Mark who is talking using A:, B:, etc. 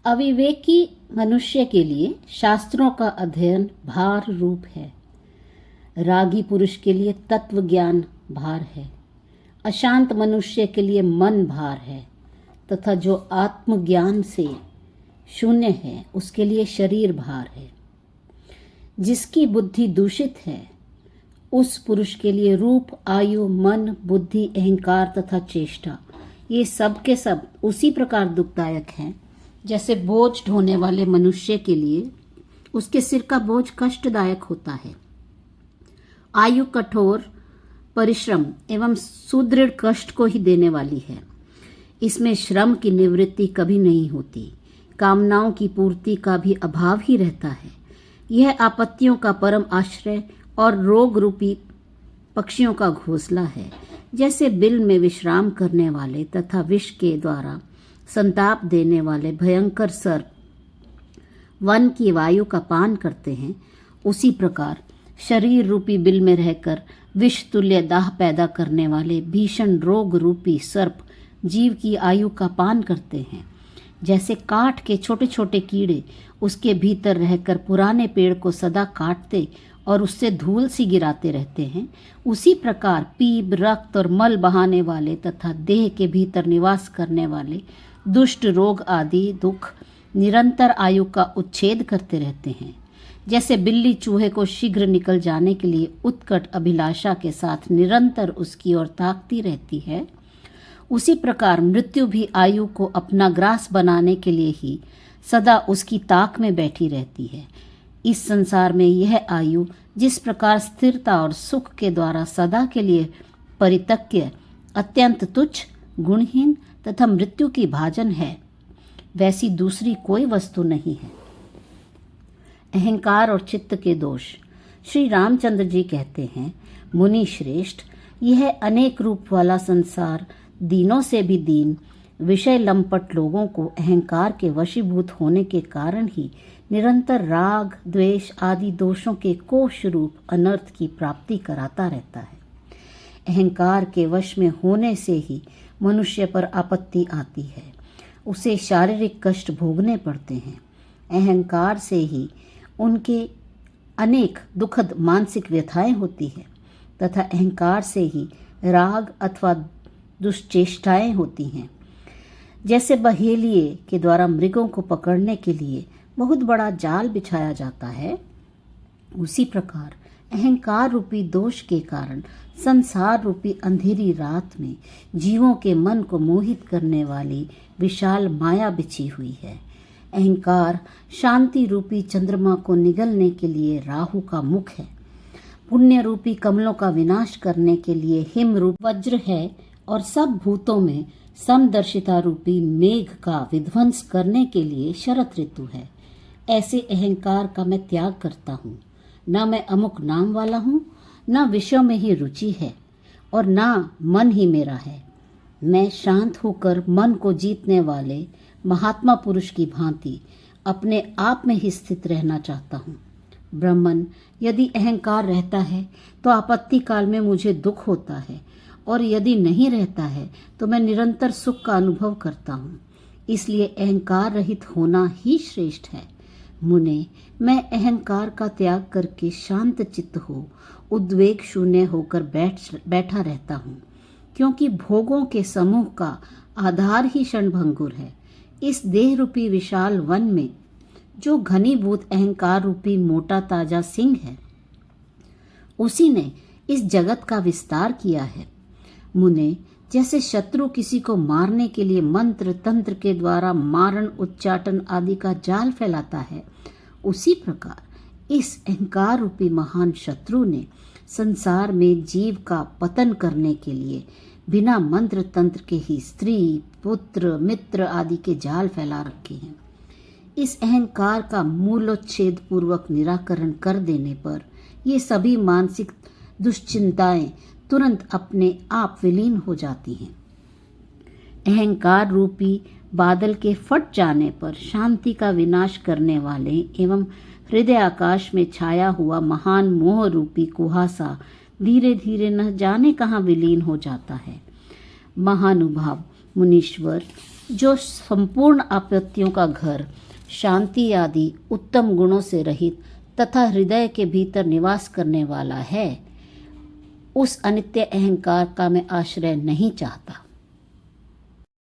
A: अविवेकी मनुष्य के लिए शास्त्रों का अध्ययन भार रूप है। रागी पुरुष के लिए तत्व ज्ञान भार है। अशांत मनुष्य के लिए मन भार है तथा जो आत्मज्ञान से शून्य है उसके लिए शरीर भार है। जिसकी बुद्धि दूषित है उस पुरुष के लिए रूप, आयु, मन, बुद्धि, अहंकार तथा चेष्टा ये सब के सब उसी प्रकार दुखदायक हैं जैसे बोझ ढोने वाले मनुष्य के लिए उसके सिर का बोझ कष्टदायक होता है। आयु कठोर परिश्रम एवं सुदृढ़ कष्ट को ही देने वाली है। इसमें श्रम की निवृत्ति कभी नहीं होती। कामनाओं की पूर्ति का भी अभाव ही रहता है। यह आपत्तियों का परम आश्रय और रोग रूपी पक्षियों का घोंसला है। जैसे बिल में विश्राम करने वाले तथा विष के द्वारा संताप देने वाले भयंकर सर्प वन की वायु का पान करते हैं, उसी प्रकार शरीर रूपी बिल में रहकर विष तुल्य दाह पैदा करने वाले भीषण रोग रूपी सर्प जीव की आयु का पान करते हैं। जैसे काठ के छोटे छोटे कीड़े उसके भीतर रहकर पुराने पेड़ को सदा काटते और उससे धूल सी गिराते रहते हैं, उसी प्रकार पीप, रक्त और मल बहाने वाले तथा देह के भीतर निवास करने वाले दुष्ट रोग आदि दुख निरंतर आयु का उच्छेद करते रहते हैं। जैसे बिल्ली चूहे को शीघ्र निकल जाने के लिए उत्कट अभिलाषा के साथ निरंतर उसकी ओर ताकती रहती है, उसी प्रकार मृत्यु भी आयु को अपना ग्रास बनाने के लिए ही सदा उसकी ताक में बैठी रहती है। इस संसार में यह आयु जिस प्रकार स्थिरता और सुख के द्वारा सदा के लिए परित्यक्य, अत्यंत तुच्छ, गुणहीन तथा मृत्यु की भाजन है, वैसी दूसरी कोई वस्तु नहीं है। अहंकार और चित्त के दोष। श्री रामचंद्र जी कहते हैं, मुनि श्रेष्ठ, यह अनेक रूप वाला संसार दीनों से भी दीन विषय लंपट लोगों को अहंकार के वशीभूत होने के कारण ही निरंतर राग, द्वेष आदि दोषों के कोश रूप अनर्थ की प्राप्ति कराता रहता है। अहंकार के वश में होने से ही मनुष्य पर आपत्ति आती है, उसे शारीरिक कष्ट भोगने पड़ते हैं। अहंकार से ही उनके अनेक दुखद मानसिक व्यथाएं होती है तथा अहंकार से ही राग अथवा दुष्चेष्टाएं होती हैं। जैसे बहेलिए के द्वारा मृगों को पकड़ने के लिए बहुत बड़ा जाल बिछाया जाता है, उसी प्रकार अहंकार रूपी दोष के कारण संसार रूपी अंधेरी रात में जीवों के मन को मोहित करने वाली विशाल माया बिछी हुई है। अहंकार शांति रूपी चंद्रमा को निगलने के लिए राहु का मुख है। पुण्य रूपी कमलों का विनाश करने के लिए हिम रूप वज्र है और सब भूतों में समदर्शिता रूपी मेघ का विध्वंस करने के लिए शरत ऋतु है। ऐसे अहंकार का मैं त्याग करता हूँ। न मैं अमुक नाम वाला हूँ, न विषयों में ही रुचि है और न मन ही मेरा है। मैं शांत होकर मन को जीतने वाले महात्मा पुरुष की भांति अपने आप में ही स्थित रहना चाहता हूँ। ब्रह्मन, यदि अहंकार रहता है तो आपत्ति काल में मुझे दुख होता है और यदि नहीं रहता है तो मैं निरंतर सुख का अनुभव करता हूँ। इसलिए अहंकार रहित होना ही श्रेष्ठ है। मुने, मैं अहंकार का त्याग करके शांत चित्त हो उद्वेग शून्य होकर बैठा रहता हूँ, क्योंकि भोगों के समूह का आधार ही क्षणभंगुर है। इस देह रूपी विशाल वन में जो घनीभूत अहंकार रूपी मोटा ताजा सिंह है, उसी ने इस जगत का विस्तार किया है। मुने, जैसे शत्रु किसी को मारने के लिए मंत्र तंत्र के द्वारा मारण, उच्चाटन आदि का जाल फैलाता है, उसी प्रकार इस अहंकार रूपी महान शत्रु ने संसार में जीव का पतन करने के लिए बिना मंत्र तंत्र के ही स्त्री, पुत्र, मित्र आदि के जाल फैला रखे हैं। इस अहंकार का मूलोच्छेद पूर्वक निराकरण कर देने पर ये सभी मानसिक दुश्चिंताएं तुरंत अपने आप विलीन हो जाती हैं। अहंकार रूपी बादल के फट जाने पर शांति का विनाश करने वाले एवं हृदय आकाश में छाया हुआ महान मोह रूपी कुहासा धीरे धीरे न जाने कहाँ विलीन हो जाता है। महानुभाव मुनीश्वर, जो संपूर्ण आपत्तियों का घर, शांति आदि उत्तम गुणों से रहित तथा हृदय के भीतर निवास करने वाला है, उस अनित्य अहंकार का मैं आश्रय नहीं चाहता।